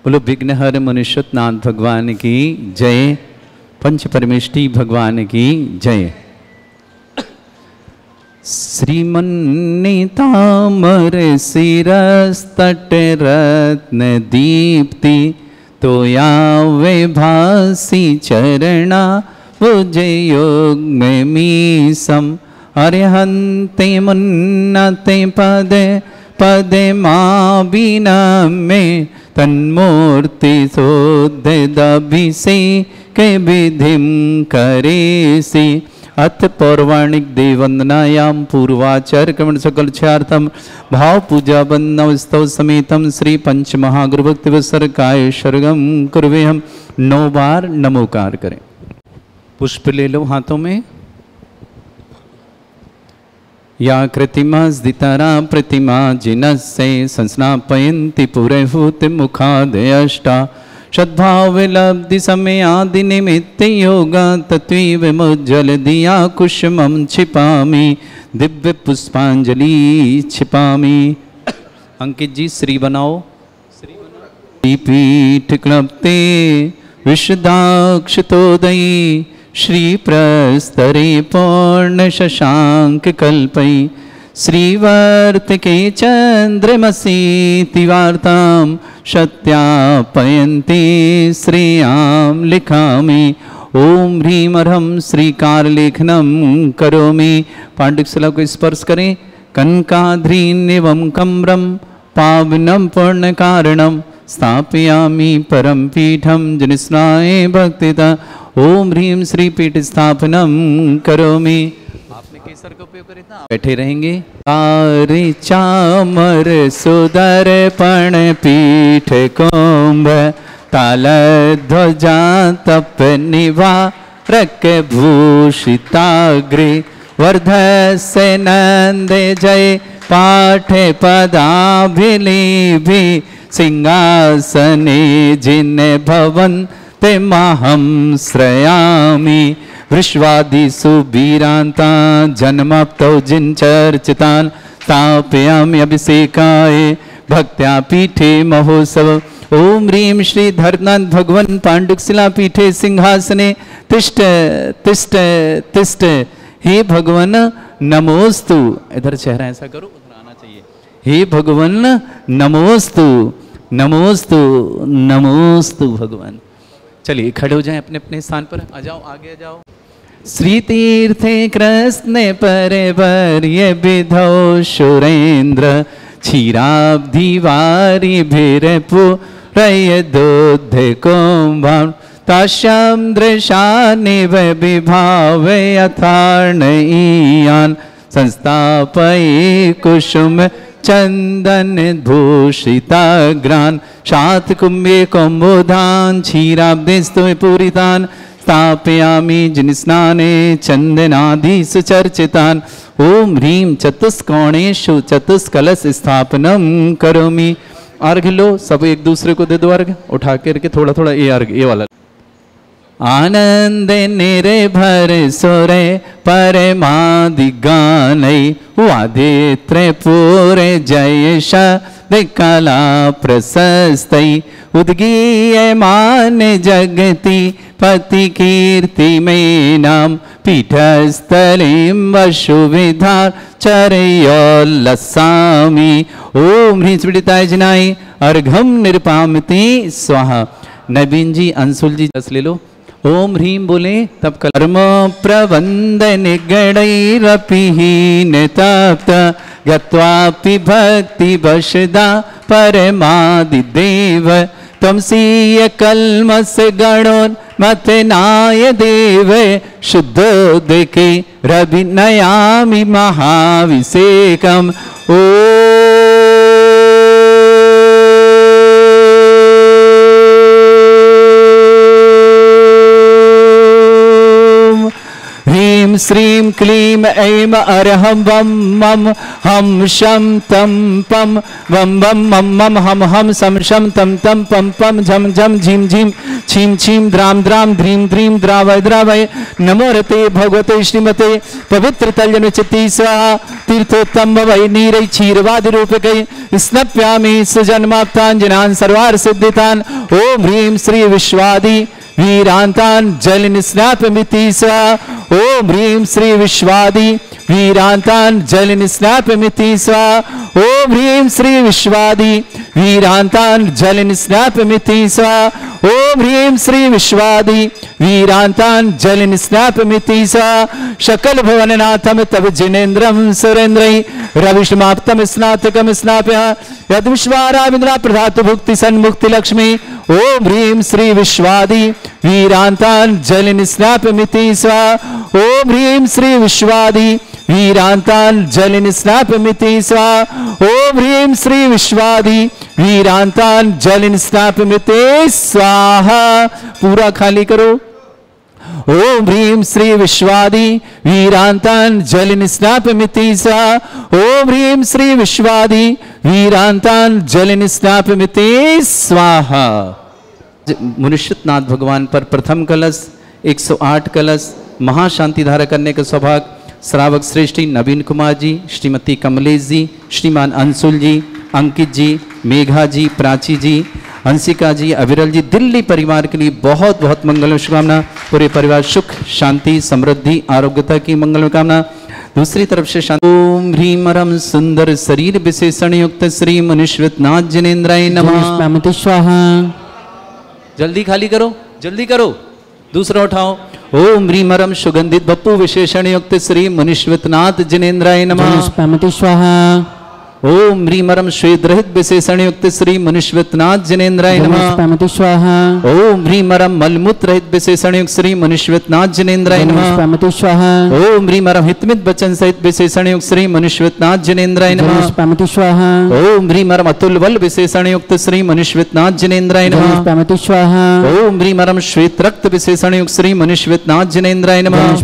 बोलो विघ्नहर मनुष्योत्नाथ भगवान की जय। पंच परमेष्टि भगवान की जय। श्रीमन्नीतामर शिरस्तट रत्न दीप्ति तोया वे भासी चरणा भुजयोग में मीसम अर्हन्ते मुन्नते पदे पदे माँ बीना में तन्मूर्ति सोदभिषे के विधिम करेसि अथ पौर्वाणिक देववंदनायाम पूर्वाचार्य क्रमण सकल क्षार्थम भाव पूजा वंदना स्तव समेतम श्री पंच महागुरु भक्ति वसरकाय शर्गम कुर्वे। हम 9 बार नमोकार करें। पुष्प ले लो हाथों में। या कृतिमा स्दितारा प्रतिमा जिनस्य संस्नापयन्ति पुरहूति मुखादयष्टा सद्भावलब्धि समय आदि निमित्त योगा तत्व मुज्जल दिया कुसुमं छिपामि दिव्य पुष्पांजलि छिपामि। अंकित जी श्री बनाओ। श्री पीठ क्लप्ते विशदाक्षतोदयी श्री प्रस्तरे पूर्ण शशांक कल्पई श्रीवर्तके चंद्रमसी तिवार्तां सत्यापयन्ति श्रेयां लिखामि। ओम ह्रीं अर्हं श्रीकार लेखनम करोमि। पांडुशिला को स्पर्श करें। कनकाद्रीन्यवं कम्रं पावनं पूर्ण कारणं स्थापयामि परम पीठम जनिस्नाय भक्तिता। ओम ह्रीं श्री पीठ स्थापनम करोमि। आपने केसर का उपयोग करें था, बैठे रहेंगे। आरे चामर सुदर्पण पीठ कुंभ ताल ध्वजा तप निवारक भूषिताग्रे वर्धस्य नंद जय पाठ पदाभिलेभि सिंहासने जिन भवन ते महं श्रयामि। वृष्वादिषु वीरान्ता जन्माप्तौ जिनचर्चितान् स्थापयामि अभिषेकाय भक्त्या पीठे महोत्सव। ओम ह्रीं श्री धर्मनाथ भगवान पांडुशिला पीठे सिंहासने तिष्ठ तिष्ठ तिष्ठ। हे भगवान नमोस्तु। इधर चेहरा ऐसा करो, उधर आना चाहिए। हे भगवान नमोस्तु नमोस्तु नमोस्तु भगवान। चलिए खड़े हो जाएं अपने अपने स्थान पर। आ जाओ, आगे आ जाओ। श्री तीर्थे कृष्ण परवर्य विधौ सुरेंद्र क्षीराब्धि वारी भीरपुरय दूध कुंभं तस्यां दृशानिव विभावे यथार्णयीयान् संस्थापये कुसुम चंदन भूषिताग्रान् शातकुम्भे कुम्भोधान क्षीराब्धिस्तु पूरितान् स्थापयामि जिनस्नाने चंदनादि सुचर्चितान्। ओम ह्रीं चतुष्कोणेषु चतुष्कलश स्थापनम करोमि। अर्घ लो, सब एक दूसरे को दे दो अर्घ। उठा करके थोड़ा थोड़ा ये अर्घ, ये वाला। आनंद निर्भर सुरे परमादि गानै वादित्रे पूरे जयश कला प्रशस्तै उद्गीयमान जगति पति कीर्ति में नाम पीठस्थलीं वसुविधार चरयोल्लसामि। ओम ह्रीं स्फटिकाय जिनाय अर्घम निरपामति स्वाहा। नवीन जी, अंशुल जी रस ले लो। ओम ह्रीं बोले तब कर्म प्रबंध निगणैरपिहीन तप्त गत्वापि भक्ति वशदा परमादिदेव तमसीय कल्मस गणोन मत नाय देव शुद्धोदके रविनयामि महाभिषेकम। ओ श्रीं क्लीं ऐं अरहं वं मं हम शं तं पं वं वं मं मं हम हम सं शं तं तं पं पं झं झं झीं झीं छीं छीं द्रां द्रां ध्रीं ध्रीं द्रावय द्रावय नमो रते भगवते श्रीमते पवित्र तल्यन चित्ती स्वाहा तीर्थोत्तम वै नीरै क्षीरवादि रूपकै स्नप्यामि सुजन्माप्ताञ्जनान् सर्वार्थ सिद्धितान् ओम ह्रीं श्री विश्वादि वीरांतान् जल स्नापमिति स्वाहा ओम ह्रीं श्री विश्वादि वीरांतान् जल स्नापमिति स्वाहा ओम ह्रीं श्री विश्वादि वीरांतान् जल स्नापमिति स्वाहा ओम ह्रीं श्री विश्वादि वीरांतान् जल स्नापमिति स्वाहा शकल भुवननाथम तव जिनेन्द्रं सुरेन्द्रै रविष्माप्तम स्नातकम स्नाप्य यद विश्वाराविंद्रा प्रधातु भुक्ति सन्मुक्ति लक्ष्मी ओम ह्रीं श्री विश्वादि वीरांतान् जल स्नापमिति स्वाहा ओम ह्रीं श्री विश्वादि वीरांतान् जल स्नापमिति स्वाहा ओम ह्रीं श्री विश्वादि वीरांतान् जल स्नापमिति स्वाहा। पूरा खाली करो। ओम ह्रीं श्री विश्वादि वीरांतान् जल स्नापमिति स्वाहा ओम ह्रीं श्री विश्वादि वीरांतान् जल स्नापमिति स्वाहा। मुनिश्चितनाथ भगवान पर प्रथम कलश 108 कलश महाशांति धारा करने का सौभाग्य श्रावक श्रेष्ठी नवीन कुमार जी, श्रीमती कमलेश जी, श्रीमान अंशुल जी, अंकित जी, मेघा जी, प्राची जी, हंसिका जी, अविरल जी, दिल्ली परिवार के लिए बहुत बहुत मंगल शुभकामना। पूरे परिवार सुख शांति समृद्धि आरोग्यता की मंगल कामना। दूसरी तरफ से शांति। ओम ह्रीं रम सुंदर शरीर विशेषण युक्त श्री मुनिश्वतनाथ जिनेन्द्राय नमः। स्वाहा। जल्दी खाली करो, जल्दी करो। दूसरा उठाओ। ओम ह्रीं रम सुगंधित बप्पू विशेषण युक्त श्री मुनिश्वतनाथ जिनेन्द्राय नमः। स्वाहा। ओम ह्रीं रम श्वेत रहित विशेषण युक्त श्री मुनिश्वतनाथ जिनेन्द्राय नमः। स्वाहा। ओम ह्रीं रम मलमूत्र रहित विशेषण युक्त श्री मुनिश्वतनाथ जिनेन्द्राय नमः। स्वाहा। ओम ह्रीं रम हितमित वचन सहित विशेषण युक्त श्री मुनिश्वतनाथ जिनेन्द्राय नमः। स्वाहा। ओम ह्रीं रम अतुल बल विशेषण युक्त श्री मुनिश्वतनाथ जिनेन्द्राय नमः। स्वाहा। ओम ह्रीं रम श्वेत रक्त विशेषण युक्त श्री मुनिश्वतनाथ जिनेन्द्राय नमः।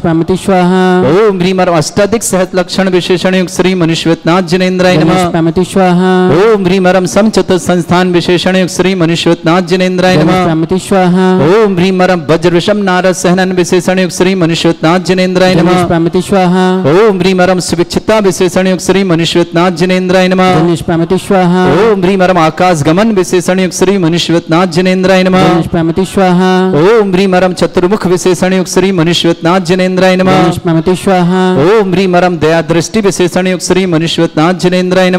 स्वाहा। ओम ह्रीं रम अष्टाधिक सहत लक्षण विशेषण युक्त श्री मुनिश्वतनाथ जिनेन्द्राय नमः। स्वाहा। ओम ह्रीं रम समचतुर संस्थान विशेषण युक्त श्री मुनिश्वतनाथ जिनेन्द्राय नमः। स्वाहा। ओम ह्रीं रम वज्र विषम नारद सहनन विशेषण युक्त श्री मुनिश्वतनाथ जिनेन्द्राय नमः। स्वाहा। ओम ह्रीं रम सुविक्षिता विशेषण युक्त श्री मुनिश्वतनाथ जिनेन्द्राय नमः। स्वाहा। ओम ह्रीं रम आकाश गमन विशेषण युक्त श्री मुनिश्वतनाथ जिनेन्द्राय नमः। स्वाहा। ओम ह्रीं रम चतुर्मुख विशेषण युक्त श्री मुनिश्वतनाथ जिनेन्द्राय नमः। स्वाहा। ओम ह्रीं रम दया दृष्टि विशेषण युक्त श्री मुनिश्वतनाथ जिनेन्द्राय नमः।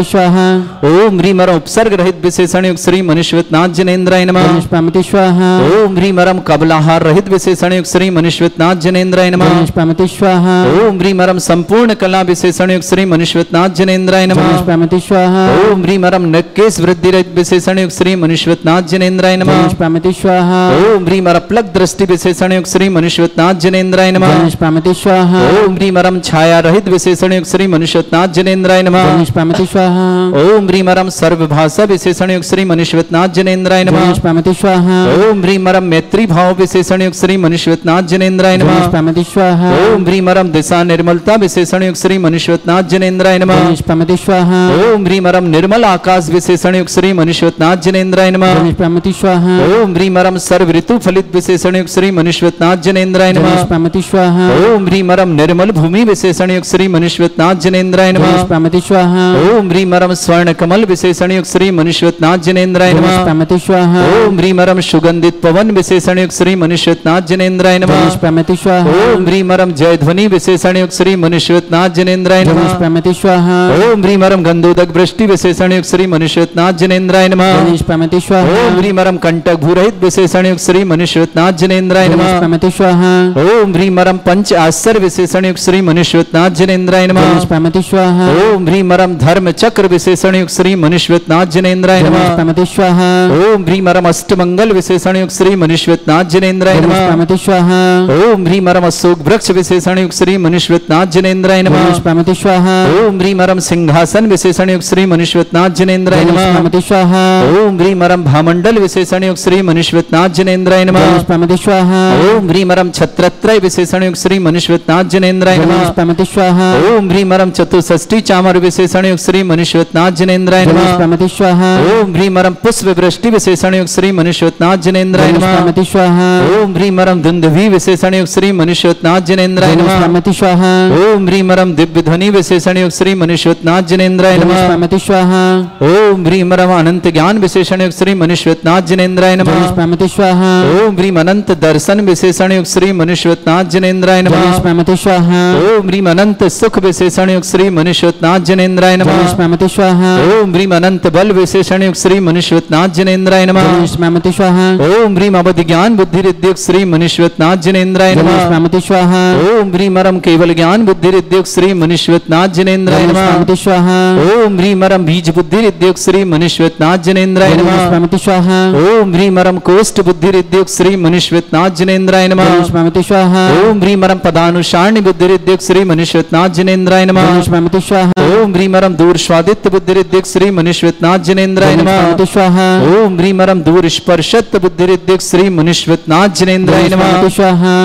स्वाहा। ओम ह्रीं रम उपसर्ग रहित विशेषण युक्त श्री मुनिश्वतनाथ जिनेन्द्राय नमः। स्वाहा। ओम ह्रीं रम कबलाहार रहित विशेषण युक्त श्री मुनिश्वतनाथ जिनेन्द्राय नमः। स्वाहा। ओम ह्रीं रम संपूर्ण कला विशेषण युक्त श्री मुनिश्वतनाथ जिनेन्द्राय नमः। स्वाहा। ओम ह्रीं रम नकेश वृद्धि रहित विशेषण युक्त श्री मुनिश्वतनाथ जिनेन्द्राय नमः। स्वाहा। ओम ह्रीं रम प्लग दृष्टि विशेषण युक्त श्री मुनिश्वतनाथ जिनेन्द्राय नमः। स्वाहा। ओम ह्रीं रम छाया रहित विशेषण युक्त श्री मुनिश्वतनाथ जिनेन्द्राय नमः। स्वाहा। ओम ह्रीं रम सर्वभाषा विशेषण युक्त श्री मुनिश्वतनाथ जिनेन्द्राय नमः। स्वाहा। ओम ह्रीं रम मैत्री भाव विशेषण युक्त श्री मुनिश्वतनाथ जिनेन्द्राय नमः। स्वाहा। ओम ह्रीं रम दिशा निर्मलता विशेषण युक्त श्री मुनिश्वतनाथ जिनेन्द्राय नमः। स्वाहा। ओम ह्रीं रम निर्मल आकाश विशेषण युक्त श्री मुनिश्वतनाथ जिनेन्द्राय नमः। स्वाहा। ओम ह्रीं रम सर्व ऋतु फलित विशेषण युक्त श्री मुनिश्वतनाथ जिनेन्द्राय नमः। स्वाहा। ओम ह्रीं रम निर्मल भूमि विशेषण युक्त श्री मुनिश्वतनाथ जिनेन्द्राय नमः। स्वाहा। ओम ह्रीं रम स्वर्ण कमल विशेषण युक्त श्री मुनिश्वतनाथ जिनेन्द्राय नमः। स्वाहा। ओम ह्रीं रम सुगंधित पवन विशेषण युक्त श्री मुनिश्वतनाथ जिनेन्द्राय नमः। स्वाहा। ओम ह्रीं रम जय ध्वनि विशेषण युक्त श्री मुनिश्वतनाथ जिनेन्द्राय नमः। स्वाहा। ओम ह्रीं रम गंधोदक वृष्टि विशेषण युक्त श्री मुनिश्वतनाथ जिनेन्द्राय नमः। स्वाहा। ओम ह्रीं रम कंटक भूरहित विशेषण युक्त श्री मुनिश्वतनाथ जिनेन्द्राय नमः। स्वाहा। ओम ह्रीं रम पंच आश्चर्य विशेषण युक्त श्री मुनिश्वतनाथ जिनेन्द्राय नमः। स्वाहा। ओम ह्रीं ह्रीमरम धर्म चक्र विशेषण युक्त श्री मनुष्यनाथ जनेन्द्राय नमः। नमस्ते स्वाहा। ओम ह्रीमरम अष्टमंगल विशेषण युक्त श्री मनुष्यनाथ जनेन्द्राय नमः। नमस्ते स्वाहा। ओम ह्रीमरम अशोक वृक्ष विशेषण युक्त श्री मनुष्यनाथ जनेन्द्राय नमः। नमस्ते स्वाहा। ओम ह्रीमरम सिंहासन विशेषण युक्त श्री मनुष्यनाथ जनेन्द्राय नमः। नमस्ते स्वाहा। ओम ह्रीमरम भामंडल विशेषण युक्त श्री मनुष्यनाथ जनेन्द्राय नमः। नमस्ते स्वाहा। ओम ह्रीमरम छत्रत्रय विशेषण युक्त श्री मनुष्यनाथ जनेन्द्राय नमः। नमस्ते स्वाहा। ओम ह्रीमरम चतुष्षष्ठी चामर विशेषण युक्त श्री मनुष्यनाथ जनेन्द्राय नमः। नमस्ते स्वाहा। ओम ह्रीमरम पुष्प वृष्टि विशेषण युक्त श्री मनुष्यनाथ जनेन्द्राय नमः। नमस्ते स्वाहा। ओम ह्रीमरम धुंधवी विशेषण युक्त श्री मनुष्यनाथ जनेन्द्राय नमः। नमस्ते स्वाहा। ओम ह्रीमरम दिव्य ध्वनि विशेषण युक्त श्री मनुष्यनाथ जनेन्द्राय नमः। नमस्ते स्वाहा। ओम ह्रीमरम अनंत ज्ञान विशेषण युक्त श्री मनुष्यनाथ जनेन्द्राय नमः। नमस्ते स्वाहा। ओम ह्रीम अनंत दर्शन विशेषण युक्त श्री मनुष्यनाथ जनेन्द्राय नमः। नमस्ते स्वाहा। ओम ह्रीम अनंत सुख विशेषण युक्त श्री मनुष्यनाथ जनेन्द्राय नमः। नमस्ते स्वाहा। ओम ह्रीम अनंत बल विशेषण युक्त श्री मनुष्यनाथ जनेन्द्राय नमः। नमस्ते स्वाहा। ओम ह्रीम अवधि ज्ञान बुद्धि युक्त श्री मनुष्यनाथ जनेन्द्राय नमः। नमस्ते स्वाहा। ओम ह्रीमरम केवल ज्ञान बुद्धि युक्त श्री मनुष्यनाथ जनेन्द्राय नमः। नमस्ते स्वाहा। ओम ह्रीमरम बीज बुद्धि युक्त श्री मनुष्यनाथ जनेन्द्राय नमः। नमस्ते स्वाहा। ओम ह्रीमरम कोष्ठ बुद्धि युक्त श्री मनुष्यनाथ जनेन्द्राय नमः। नमस्ते स्वाहा। ओम ह्रीमरम पदानुसारणी बुद्धि युक्त श्री मनुष्यनाथ जनेन्द्राय नमः। नमस्ते स्वाहा। ओम ह्रीमरम दूर स्वादित्य बुद्धि युक्त श्री मनुष्यनाथ जनेन्द्राय नमः। नमस्ते स्वाहा। ओम ह्रीमरम दूर स्पर्शत बुद्धि युक्त श्री मनुष्यनाथ जनेन्द्राय नमः। नमस्ते स्वाहा।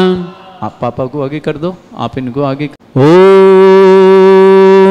आप पापा को आगे कर दो, आप इनको आगे।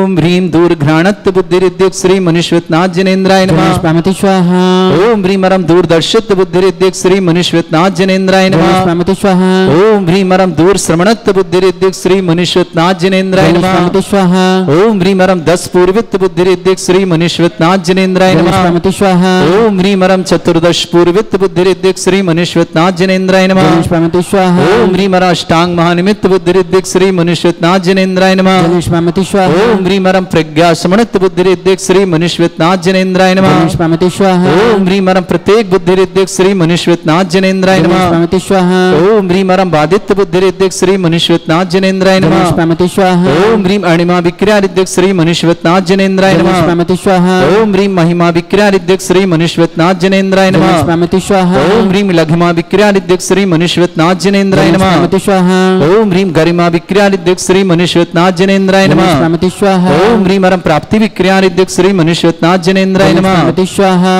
ओम ह्रीम दूर घ्राणत बुद्धि युक्त श्री मनुष्यनाथ जनेन्द्राय नमः। नमस्ते स्वाहा। ओम ह्रीमरम दूरदर्शित बुद्धि युक्त श्री मनुष्यनाथ जनेन्द्राय नमः। नमस्ते स्वाहा। ओम ह्रीमरम दूर श्रवणत बुद्धि युक्त श्री मनुष्यनाथ जनेन्द्राय नमः। नमस्ते स्वाहा। ओम ह्रीमरम 10 पूर्वित बुद्धि युक्त श्री मनुष्यनाथ जनेन्द्राय नमः। नमस्ते स्वाहा। ओम ह्रीमरम चतुर्दश पूर्वित बुद्धि युक्त श्री मनुष्यनाथ जनेन्द्राय नमः। नमस्ते स्वाहा। ओम ह्रीमरम अष्टांग महानिमित्त बुद्धि युक्त श्री मनुष्यनाथ जनेन्द्राय नमः। नमस्ते स्वाहा। ओम ह्रीमरम प्रज्ञा समणत बुद्धि युक्त श्री मनुष्यनाथ जनेन्द्राय नमः। नमस्ते स्वाहा। ओम ह्रीमरम प्रत्येक बुद्धि युक्त श्री मनुष्यनाथ जनेन्द्राय नमः। नमस्ते स्वाहा। ओम ह्रीमरम बाधित्य बुद्धि युक्त श्री मनुष्यनाथ जनेन्द्राय नमः। नमस्ते स्वाहा। ओम ह्रीम अणिमा विक्रिया युक्त श्री मनुष्यनाथ जनेन्द्राय नमः। नमस्ते स्वाहा। ओम ह्रीम महिमा विक्रिया युक्त श्री मनुष्यनाथ जनेन्द्राय नमः। नमस्ते स्वाहा। ओम ह्रीम लघिमा विक्रिया युक्त श्री मनुष्यनाथ जनेन्द्राय नमः। नमस्ते स्वाहा। ओम ह्रीम गरिमा विक्रिया युक्त श्री मनुष्यनाथ जनेन्द्राय नमः। नमस्ते स्वाहा। ओम ह्रीमरम प्राप्ति विक्रिया युक्त श्री मनुष्यनाथ जनेन्द्राय नमः। नमस्ते स्वाहा।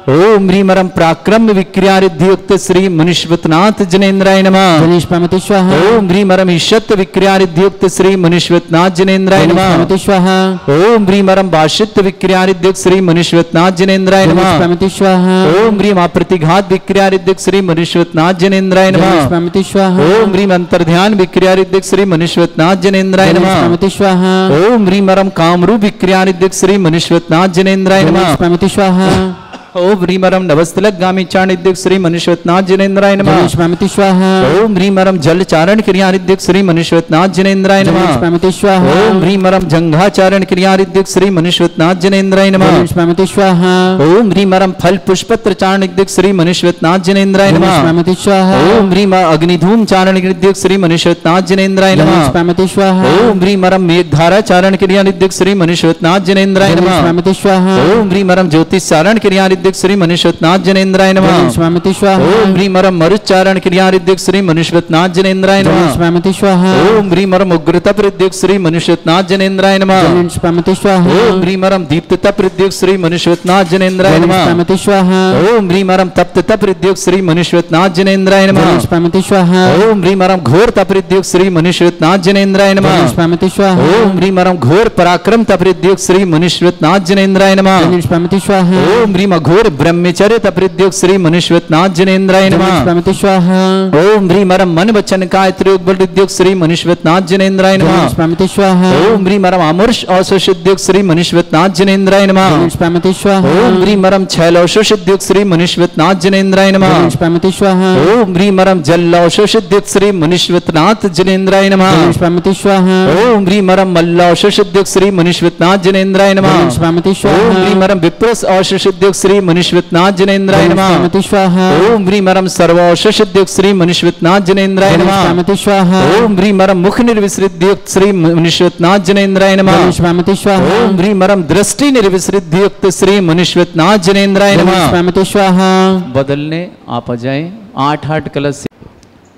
ओम ह्रीमरम पराक्रम विक्रिया युक्त श्री मनुष्यनाथ जनेन्द्राय नमः। नमस्ते स्वाहा। ओम ह्रीमरम ईशत विक्रिया युक्त श्री मनुष्यनाथ जनेन्द्राय नमः। नमस्ते स्वाहा। ओम ह्रीमरम भाषित विक्रिया युक्त श्री मनुष्यनाथ जनेन्द्राय नमः। नमस्ते स्वाहा। ओम ह्रीम अप्रतिघात विक्रिया युक्त श्री मनुष्यनाथ जनेन्द्राय नमः। नमस्ते स्वाहा। ओम ह्रीम अंतर्ध्यान विक्रिया युक्त श्री मनुष्यनाथ जनेन्द्राय नमः। नमस्ते स्वाहा। ओम ह्रीमरम कामरूप विक्रिया युक्त श्री मनुष्यनाथ जनेन्द्राय नमः। नमस्ते स्वाहा। ओम ह्रीमरम नवस्तलक गामी चारण युक्त श्री मनुष्यनाथ जनेन्द्राय नमः। नमस्ते स्वाहा। ओम ह्रीमरम जल चारण क्रिया युक्त श्री मनुष्यनाथ जनेन्द्राय नमः। नमस्ते स्वाहा। ओम ह्रीमरम जंघाचारण क्रिया युक्त श्री मनुष्यनाथ जनेन्द्राय नमः। नमस्ते स्वाहा। ओम ह्रीमरम फल पुष्पत्र चारण युक्त श्री मनुष्यनाथ जनेन्द्राय नमः। नमस्ते स्वाहा। ओम ह्रीम अग्निधूम चारण युक्त श्री मनुष्यनाथ जनेन्द्राय नमः। नमस्ते स्वाहा। ओम ह्रीमरम मेघधारा चारण क्रिया युक्त श्री मनुष्यनाथ जनेन्द्राय नमः। नमस्ते स्वाहा। ओम ह्रीमरम ज्योतिष चारण क्रिया युक्त श्री मनुष्यनाथ जनेन्द्राय नमः। नमस्ते स्वाहा। ओम ह्रीमरम मरुच्चारण क्रिया युक्त श्री मनुष्यनाथ जनेन्द्राय नमः। नमस्ते स्वाहा। ओम ह्रीमरम उग्रतप युक्त श्री मनुष्यनाथ जनेन्द्राय नमः। नमस्ते स्वाहा। ओम ह्रीमरम दीप्ततप युक्त श्री मनुष्यनाथ जनेन्द्राय नमः। नमस्ते स्वाहा। ओम ह्रीमरम तप्ततप युक्त श्री मनुष्यनाथ जनेन्द्राय नमः। नमस्ते स्वाहा। ओम ह्रीमरम घोर तप युक्त श्री मनुष्यनाथ जनेन्द्राय नमः। नमस्ते स्वाहा। ओम ह्रीमरम घोर पराक्रम तप युक्त श्री मनुष्यनाथ जनेन्द्राय नमः। नमस्ते स्वाहा। ओम ह्रीम घोर ब्रह्मचर्य तप युक्त श्री मनुष्यनाथ जनेन्द्राय नमः। नमस्ते स्वाहा। ओम ह्रीमरम मन वचन काय त्रियोग बल युक्त श्री मनुष्यनाथ जनेन्द्राय नमः। नमस्ते स्वाहा। ओम ह्रीमरम अमर्ष औषध युक्त श्री मनुष्यनाथ जनेन्द्राय नमः। नमस्ते स्वाहा। ओम ह्रीमरम छैल औषध युक्त श्री मनुष्यनाथ जनेन्द्राय नमः। नमस्ते स्वाहा। ओम ह्रीमरम जल औषध युक्त श्री मनुष्यनाथ जनेन्द्राय नमः। नमस्ते स्वाहा। ओम ह्रीमरम मल्ल औषध युक्त श्री मनुष्यनाथ जनेन्द्राय नमः। नमस्ते स्वाहा। ओम ह्रीमरम विप्रस औषध युक्त श्री श्री मनुष्यनाथ जनेन्द्राय नमः। श्रीमती स्वाहा ओम ह्रीमरम सर्वौषधियुक्त श्री मनुष्यनाथ जनेन्द्राय नमः। श्रीमती स्वाहा ओम ह्रीमरम मुख निर्विसृद्युक्त श्री मनुष्यनाथ जनेन्द्राय नमः। श्रीमती स्वाहा ओम ह्रीमरम दृष्टि निर्विसृद्युक्त श्री मनुष्यनाथ जनेन्द्राय नमः। श्रीमती स्वाहा बदलने आप आ जाए 8 कलश से।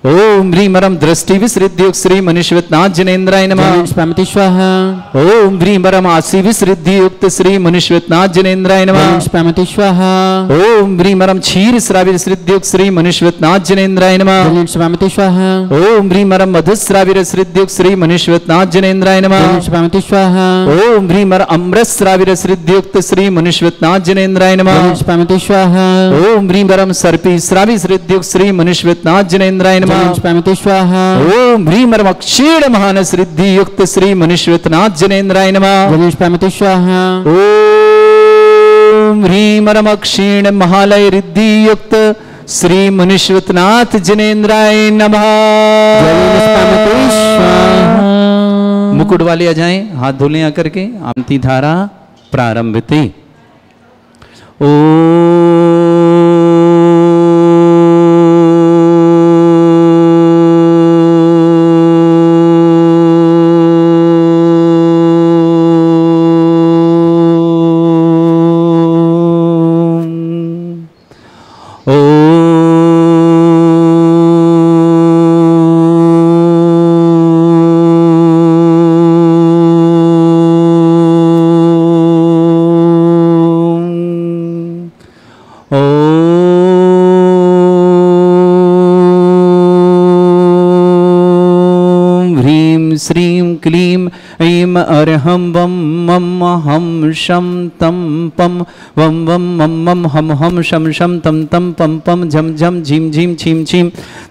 ओम ह्रीमरम दृष्टि विसृद्युक्त श्री मनुष्यनाथ जनेन्द्राय नमः। श्रीमती स्वाहा ओम ह्रीमरम आसी विसृद्युक्त श्री मनुष्यनाथ जनेन्द्राय नमः। श्रीमती स्वाहा ओम ह्रीमरम क्षीर श्राविर सृद्युक्त श्री मनुष्यनाथ जनेन्द्राय नमः। श्रीमती स्वाहा ओम ह्रीमरम मधुश्राविर सृद्युक्त श्री मनुष्यनाथ जनेन्द्राय नमः। श्रीमती स्वाहा ओम ह्रीमर अमृत श्राविर सृद्युक्त श्री मनुष्यनाथ जनेन्द्राय नमः। श्रीमती स्वाहा ओम ह्रीमरम सर्पी श्रावि सृद्युक्त श्री मनुष्यनाथ जनेन्द्राय नमः। श्रीमती स्वाहा ओम ह्रीमरम अक्षीण महान सृद्धि युक्त श्री मनुष्यनाथ जनेन्द्राय नमः। श्रीमती स्वाहा ओम ह्रीमरम अक्षीण महालय रिद्धि युक्त श्री मनुष्यनाथ जनेन्द्राय नमः। मुकुट वाले आ जाएं, हाथ धोले आकर के। आमती धारा प्रारंभते। श्रीं क्लीं ऐं अर्हं वं मम हम शं तं पं वं वं मम मम हम हम शं शं तं तं पं पं झं झं झीं झीं छीं छीं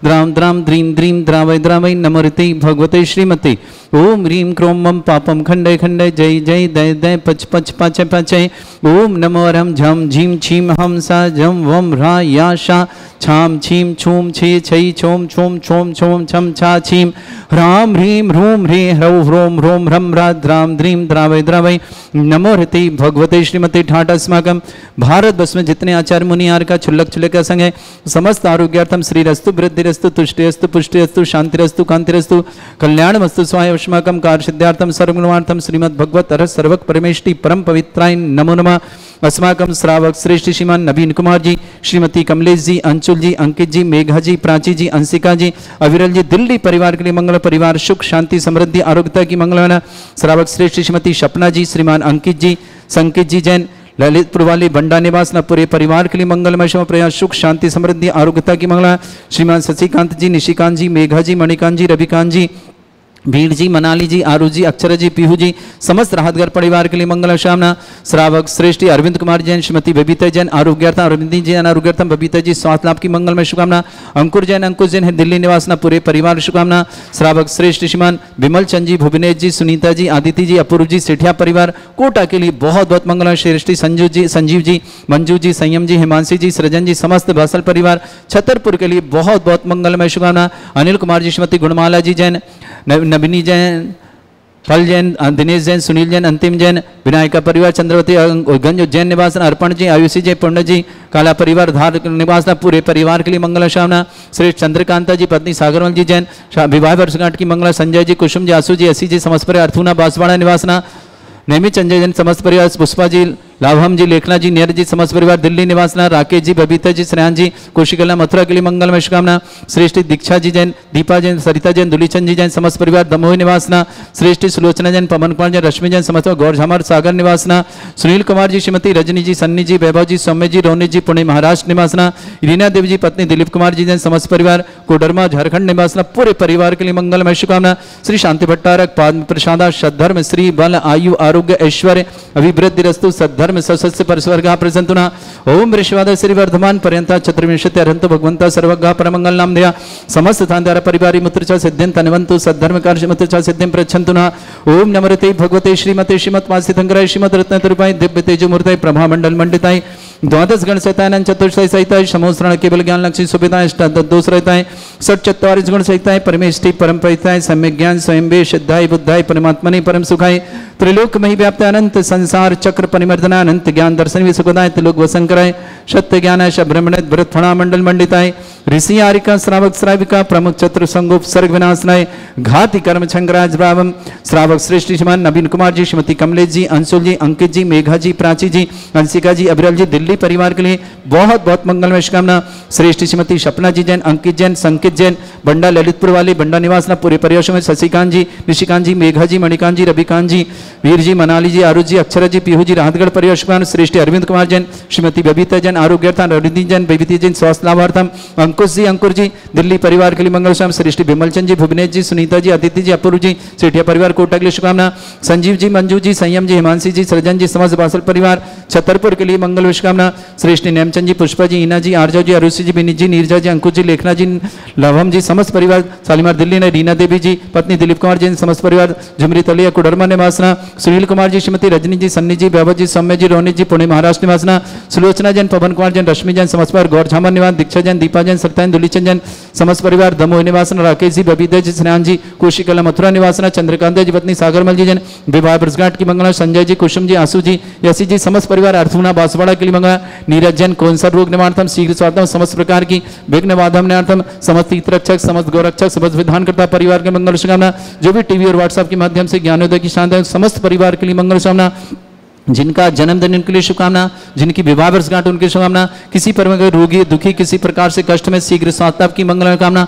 द्रां द्रां द्रीं द्रीं द्रावय द्रावय नमोते भगवते श्रीमते। ओम ह्रीं क्रों मम पापम खंडय खंडय जय जय दय दय पच पच पाचय पाचय। ओम नमो रम झम झीं छीं हम सा झम वम ह्रा या शा छाम छीं छूम छे छै छोम छोम छोम छोम छम छा छीं ह्रां ह्रीं ह्रूं ह्रे ह्रौ ह्रों ह्रों ह्रं ह्रा द्रां द्रीं द्रावय द्रावय नमो हृते भगवते श्रीमते। ठाट अस्माकं भारत वर्ष में जितने आचार्य मुनियार का छुल्लक छुल्लक का संग है, समस्त आरोग्यार्थम श्रीरस्तु वृद्धिरस्तु तुष्टिरस्तु पुष्टिरस्तु शांतिरस्तु कांतिरस्तु कल्याणमस्तु स्वाय अस्माकं कार्य सिद्धार्थम सर्वगुणार्थम श्रीमद् भगवत अरहत सर्वक परमेष्टि परम पवित्राय नमो नमः। अस्माकं श्रावक श्रेष्ठ श्रीमान नवीन कुमार जी, श्रीमती कमलेश जी, अंशुल जी, अंकित जी, मेघा जी, प्राची जी, अंशिका जी, अविरल जी, दिल्ली परिवार के लिए मंगल, परिवार सुख शांति समृद्धि आरोग्यता की मंगलवाना। श्रावक श्रेष्ठ श्रीमती सपना जी, श्रीमान अंकित जी, संकित जी जैन, ललितपुर वाली बंडा निवास न पूरे परिवार के लिए मंगलमय शुभ प्रयास सुख शांति समृद्धि आरोग्यता की मंगला। श्रीमान शशिकांत जी, निशिकांत जी, मेघा जी, मणिकांत जी, रविकांत जी, भीड़ जी, मनाली जी, आरू जी, अक्षरा जी, पीहू जी, समस्त राहतगर परिवार के लिए मंगल कामना। श्रावक श्रेष्ठी अरविंद कुमार जैन, श्रीमती बबीता जैन, आरोग्यार्थम अरविंद जैन, आरोग्यार्थम बबीता जी, स्वास्थ्य लाभ की मंगलमय शुभकामना। अंकुर जैन, अंकुश जैन है दिल्ली निवास ना पूरे परिवार शुभकामना। श्रावक श्रेष्ठ श्रीमान विमल चंद जी, भुवनेश जी, सुनीता जी, आदिति जी, अपूर्व जी, सेठिया परिवार कोटा के लिए बहुत बहुत मंगल। श्रेष्ठी संजू जी, संजीव जी, मंजू जी, संयम जी, हिमांशी जी, सृजन जी, समस्त बसल परिवार छतरपुर के लिए बहुत बहुत मंगलमय शुभकामना। अनिल कुमार जी, श्रीमती गुणमाला जी जैन, नबिनी जैन, फल जैन, दिनेश जैन, सुनील जैन, अंतिम जैन, विनायका परिवार चंद्रवती गंज जैन निवास, अर्पण जी, आयुषी जय, पुण्य जी, काला परिवार धार निवास पूरे परिवार के लिए मंगल शामना। श्रेष्ठ चंद्रकांता जी, पत्नी सागरमल जी जैन, विवाह वर्षगांठ की मंगला। संजय जी, कुसुम जी, आसू जी, असी जी, समस्त परिवार अर्थुना बांसवाड़ा निवासना। नेमी संजय जैन, समस्त परिवार। पुष्पा जी, लाभम जी, लेखना जी, नियर जी, समस्त परिवार दिल्ली निवासना। राकेश जी, बबीता जी, श्रेयान जी, कोशिकला मथुरा के लिए मंगलमय शुभकामना। श्रेष्ठ दीक्षा जी जैन, दीपा जैन, सरिता जैन, दुलीचंद जी जैन, समस्त परिवार दमोह निवासना। श्रेष्ठ सुलोचना जैन, पवन कुमार जैन, रश्मि जैन, समस्त गौरझामर सागर निवासना। सुनील कुमार जी, श्रीमती रजनी जी, सन्नी जी, वैभव जी, सौम्य जी, रोनी जी, पुणे महाराष्ट्र निवासना। रीना देवी जी, पत्नी दिलीप कुमार जी जैन, समस्त परिवार कोडरमा झारखंड निवासना। पूरे परिवार के लिए मंगलमय शुभकामना। श्री शांति भट्टारक पाद प्रसादा सद्धर्म श्री बल आयु आरोग्य ऐश्वर्य अभिवृद्धि रस्तु सद्धर्म सस्य परस्वर्गा प्रसंतुना। ओम ऋषवाद श्री वर्धमान पर्यंता चतुर्विंशति अरहंतो भगवंता सर्वगा परमंगल नाम दया समस्त थांद्यार परिवारी मुत्रचा सिद्धिं तनवंतु सद्धर्म कार्य मुत्रचा सिद्धिं प्रच्छन्तुना। ओम नमरते भगवते श्रीमते श्रीमत वासितंगराय श्रीमद रत्न तरुपाय दिव्य तेजो मूर्तये प्रभा मंडल मंडिताय द्वादश गण सहितान चतुर्शय सहिताय समोसरण केवल ज्ञान लक्ष्मी सुविधा दोष रहता है षट चत्वारिश गुण सहिताय परमेष्टि परम परिताय सम्यक ज्ञान स्वयं वे सिद्धाय बुद्धाय परमात्मने परम सुखाय त्रिलोक मही व्याप्त अनंत संसार चक्र परिमर्दना अनंत ज्ञान दर्शन भी सुखदाय त्रिलोक वसन कराय सत्य ज्ञानाय ब्रह्मण भरतफणा मंडल मंडिताय ऋषि आरिका श्रावक श्राविका प्रमुख चतुर संगोप सर्ग विनाशनाय घाति कर्म छंगराज ब्राह्मण श्रावक श्रेष्ठ श्रीमान नवीन कुमार जी श्रीमती कमलेश जी अंशुल जी अंकित जी मेघा जी प्राची जी अंशिका जी अभिरल जी दिल्ली परिवार के लिए बहुत बहुत मंगलमय शुभकामना। श्रेष्ठ श्रीमती सपना जी जैन अंकित जैन संकित जैन बंडा ललितपुर वाले बंडा निवासना पूरे परिवेश में शशिकांत जी निशिकांत जी मेघा जी मणिकांत जी रविकांत जी वीर जी मनाली जी आरुज जी अक्षरा जी पीहू जी राहतगढ़ परिवेश श्रेष्ठ अरविंद कुमार जैन श्रीमती बबीता जैन आरोग्यर्थम रविंद्र जैन बबीती जैन स्वास्थ्य लाभार्थम अंकुर जी दिल्ली परिवार के लिए मंगल शाम। श्रेष्ठ विमलचंद जी भुवनेश जी सुनीता जी अदिति जी अपूर्व जी सेठिया परिवार कोटा के लिए शुभकामना। संजीव जी मंजू जी संयम जी हिमांशी जी सृजन जी समस्त बासल परिवार छतरपुर के लिए मंगल शुभकामना। श्रेष्ठ नेमचंद जी पुष्पा जी ईना जी आरजो जी अरुषि जी विनीत जी नीरजा जी अंकुश जी लेखना जी लवम जी समस्त परिवार शालीमार दिल्ली ने रीना देवी जी पत्नी दिलीप कुमार जी समस्त परिवार झुमरी तलिया कुडरमा निवासना सुनील कुमार जी श्रीमती रजनी जी सन्नी जी बैभव जी सौम्य जी रोनित जी पुणे महाराष्ट्र निवासना सुलोचना जैन पवन कुमार जैन रश्मि जैन समस्त परिवार गौर झामर निवास दीक्षा जैन दीपा जैन सत्यान दुलीचंद जैन समस्त परिवार दमोह निवासना राकेश जी बबीता जी स्नान जी कुशिकला मथुरा निवासना चंद्रकांत जी पत्नी सागरमल जी जैन विवाह वर्षगांठ की मंगला संजय जी कुसुम जी आसू जी यसी जी समस्त परिवार अर्थुना बांसवाड़ा के लिए मंगला नीरज जैन कौंसर रोग निवारणम शीघ्र स्वास्थ्य समस्त प्रकार की विघ्न बाधा निवारणम समस्त हितरक्षक समस्त गौरक्षक समस्त विधानकर्ता परिवार के मंगल शुभकामना। जो भी टीवी और व्हाट्सएप के माध्यम से ज्ञानोदय की शानदार समस्त परिवार के लिए मंगल शुभकामना। जिनका जन्मदिन उनके लिए शुभकामना जिनकी विवाह वर्षगांठ उनकी शुभकामना। किसी पर रोगी दुखी किसी प्रकार से कष्ट में शीघ्र स्वास्थ्य की मंगल कामना।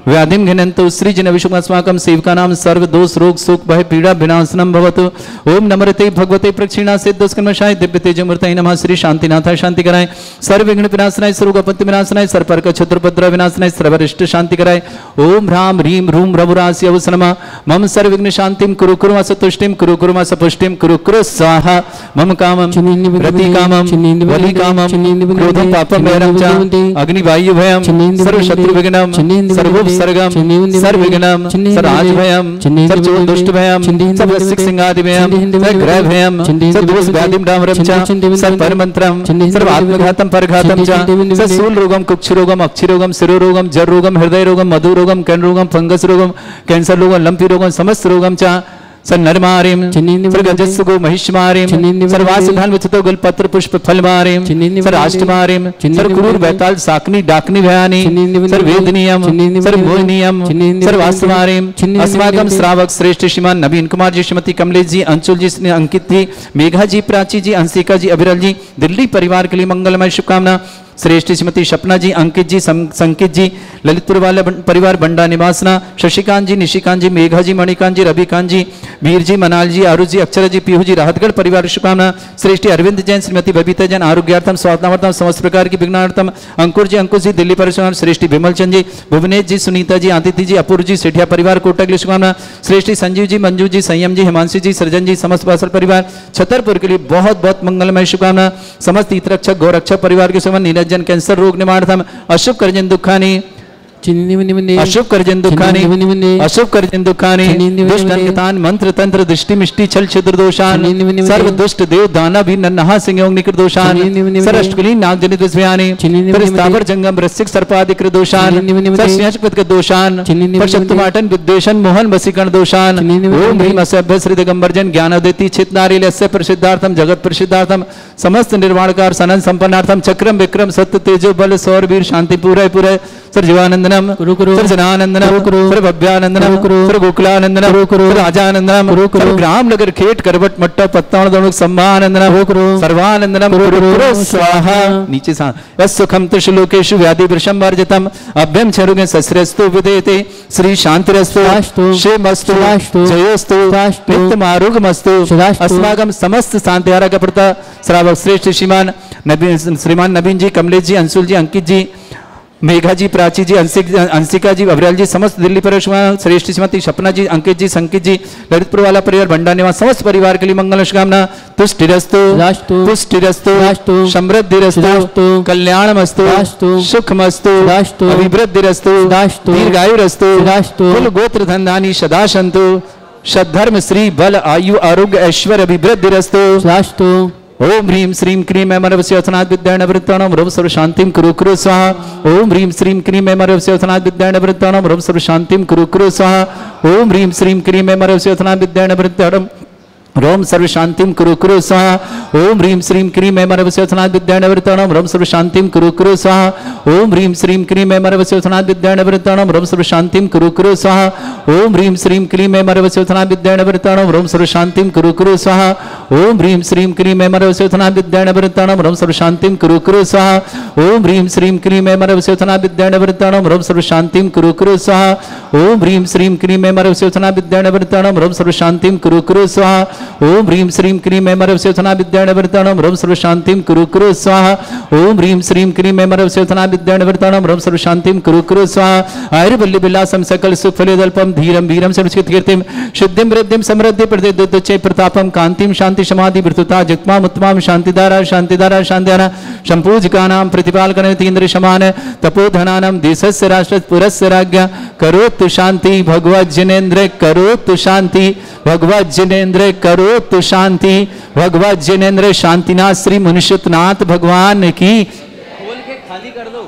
व्याधिम घिनंतु सृजन विशुमास्माकं सेवका नाम सर्व दोष रोग सुख भय पीड़ा विनाशनम भवतु। ओम नमरते भगवते प्रक्षिणा से दुष्कर्मशाय दिव्य तेजमूर्तये नमः। श्री शांतिनाथाय शांति कराय सर्व विघ्न विनाशनाय सर्व आपत्ति विनाशनाय सर्वपर्क क्षुद्रपद्र विनाशनाय सर्वरिष्ट शांति कराय। ओम ह्राम ह्रीम ह्रूम रघुरास्य अवसनमा मम सर्व विघ्न शांतिम कुरु कुरु असतुष्टिम कुरु कुरु असपुष्टिम कुरु कुरु स्वाहा मम कामम रति कामम वली कामम क्रोधम पापम भयम च अग्निवायु भयम सर्व शत्रु विघ्नम सर्व सर्गम सर्वविघ्नम सर्वाज भयम सर्वचोर दुष्ट भयम सर्वसिक सिंहादि भयम सर्वग्रह भयम सर्वदोष व्याधिम डामरम च सर्वपरमंत्रम सर्वात्मघातम परघातम च सर्वशूल रोगम कुक्ष रोगम अक्षि रोगम शिरो रोगम जर रोगम हृदय रोगम मधु रोगम कैन रोगम फंगस रोगम कैंसर रोगम लंपी रोगम समस्त रोगम च सन्नरमारिम सर्गजस्सुगो महिष्मारिम सर्वासुधान विचतो गुलपत्र पुष्प फलमारिम सर्वाष्टमारिम सर्वक्रूर बैताल साकनी डाकनी भयानी सर्ववेदनीयम सर्वमोहनीयम सर्वास्मारिम अस्माकं श्रावक श्रेष्ठ श्रीमान नवीन कुमार जी श्रीमती कमलेश जी अंशुल जी अंकित जी मेघा जी प्राची जी अंशिका जी अभिरल जी दिल्ली परिवार के लिए मंगलमय शुभकामना। श्रेष्ठ श्रीमती सपना जी अंकित जी संकित जी ललितपुर वाले परिवार बंडा निवासना शशिकांत जी निशिकांत जी मेघा जी मणिकांत जी रविकांत जी वीर जी मनाल जी आरुज जी अक्षरा जी पीहू जी राहतगढ़ परिवार शुभकामना। श्रेष्ठ अरविंद जैन श्रीमती बबीता जैन आरोग्यार्थम स्वास्थ्यार्थम समस्त प्रकार की विघ्नार्थम अंकुर जी अंकुश जी दिल्ली परिवार। श्रेष्ठ विमलचंद जी भुवनेश जी सुनीता जी आदित्य जी अपूर्व जी सेठिया परिवार कोटा के लिए शुभकामना। श्रेष्ठ संजीव जी मंजू जी संयम जी हिमांशी जी सृजन जी समस्त बासल परिवार छतरपुर के लिए बहुत बहुत मंगलमय शुभकामना। समस्त हितरक्षक गौरक्षक परिवार के समान नीरजन कैंसर रोग निवारणम अशुभ कर्जन दुखानी अशुभ कर्जन दुखानी अशुभ कर्जन दुखानी दुष्ट अंगतान मंत्र तंत्र दृष्टि मिष्टि छल छिद्र दोषान सर्व दुष्ट देव दाना भी नन्हा सिंह निकृत दोषान सर अष्टकलीन नाग जनित विषयानि परिस्तावर जंगम रसिक सर्पादिकृत दोषान सर्वस्याचकृत दोषान परशत्रुमाटन विद्वेषण मोहन वसीकरण दोषान ओम ह्रीम असभ्य श्री दिगंबरजन ज्ञानोदयति चित नारील अस्य प्रसिद्धार्थम जगत प्रसिद्धार्थम समस्त निर्वाणकार सनन संपन्नार्थम चक्रम विक्रम सत्य तेजो बल सौर वीर शांति पूरे पूरे सर जीवानंदनम सर जनानंदनम सर भव्यानंदनम सर गोकुलानंदनम सर राजानंदनम सर ग्राम नगर खेट करवट मट्टा पत्तावण दोनों सम्मानंदनम सर्वानंदनम स्वाहा। नीचे सा सुखम त्रिशलोकेषु व्याधि वृषम वर्जितम अभ्यम छरुगे सस्रस्तु विदेते श्री शांतिरस्तु क्षेमस्तु जयोस्तु नित्यमारोग्यमस्तु अस्माकं समस्त शांतिहारा का प्रता श्रावक श्रेष्ठ श्रीमान नवीन जी कमलेश जी अंशुल जी अंकित जी मेघा जी प्राची जी अंशिका जी अभिराल जी समस्त दिल्ली परिवार। श्रेष्ठ श्रीमती सपना जी अंकित जी संकित जी ललितपुर वाला परिवार बंडा निवास समस्त परिवार के लिए मंगल शुभकामना। तुष्टिरस्तु पुष्टिरस्तु समृद्धिरस्तु कल्याणमस्तु सुखमस्तु अभिवृद्धिरस्तु दीर्घायुरस्तु कुल गोत्र धनधानी सदा सन्तु सद्धर्म श्री बल आयु आरोग्य ऐश्वर्य अभिवृद्धिरस्तु ओम ह्रीं श्रीं क्रीं ऐमरवस्योथनात् विद्याणवृत्ताणां रव सर्व शांतिं कुरु कुरु स्वाहा। ओम ह्रीं श्रीं क्रीं ऐमरवस्योथनात् विद्याणवृत्ताणां रव सर्व शांतिं कुरु कुरु स्वाहा। ओम ह्रीं श्रीं क्रीं ऐमरवस्योथनात् विद्याणवृत्ताणां रोम सर्व शांतिं कुरु कुरु स्वाहा। ओम ह्रीं श्रीं क्रीं ऐमरवस्योथनात् विद्याणवृत्ताणां रोम सर्व शांतिं कुरु कुरु स्वाहा। ओम ह्रीं श्रीं क्रीं ऐमरवस्योथनात् विद्याणवृत्ताणां रोम सर्व शांतिं कुरु कुरु स्वाहा। ओम ह्रीं श्रीं क्रीं ऐमरवस्योथनात् विद्याणवृत्ताणां रोम सर्व शांतिं कुरु कुरु स्वाहा। ओम ह्रीं श्रीं क्रीं ऐमरवस्योथनात् विद्याणवृत्ताणां रोम सर्व शांतिं कुरु कुरु स्वाहा। ओम ह्रीं श्रीं क्रीं ऐमरवस्योथनात् विद्याणवृत्ताणां रोम सर्व शांतिं कुरु कुरु स्वाहा। ओम ह्रीं श्रीं क्रीं ऐमरवस्योथनात् विद्याणवृत्ताणां रोम सर्व शांतिं कुरु कुरु स्वाहा। ओम ह्रीं श्रीं क्रीं ऐमरवस्योथनात् विद्याणवृत्ताणां रोम सर्व शांतिं कुरु कुरु स्वाहा। ओम ह्रीं श्रीं क्रीं ऐमरवस्योथनात् विद्याणवृत्ताणां रोम सर्व शांतिं कुरु कुरु स्वाहा। आयुर्वल्ली विलासं सकल सुफलदल्पं धीरं वीरं सर्वचित कीर्तिं सिद्धिं वृद्धिं समृद्धि प्रतिदुच्चै प्रतापं कांतिं शांति समाधि वृतुता जगमाम उत्तमां शांतिदारा शांतिदारा शांतिदारा संपूजकानां प्रतिपालकनेतीन्द्र समान तपोधनानां देशस्य राष्ट्रस्य पुरस्य राज्ञा करोतु शांति भगवत जिनेन्द्र करोतु शांति भगवत जिनेन्द्र करोतु शांति भगवत जिनेन्द्र शांतिनाथ श्री मुनिषुतनाथ भगवान की। खोल के खाली कर दो।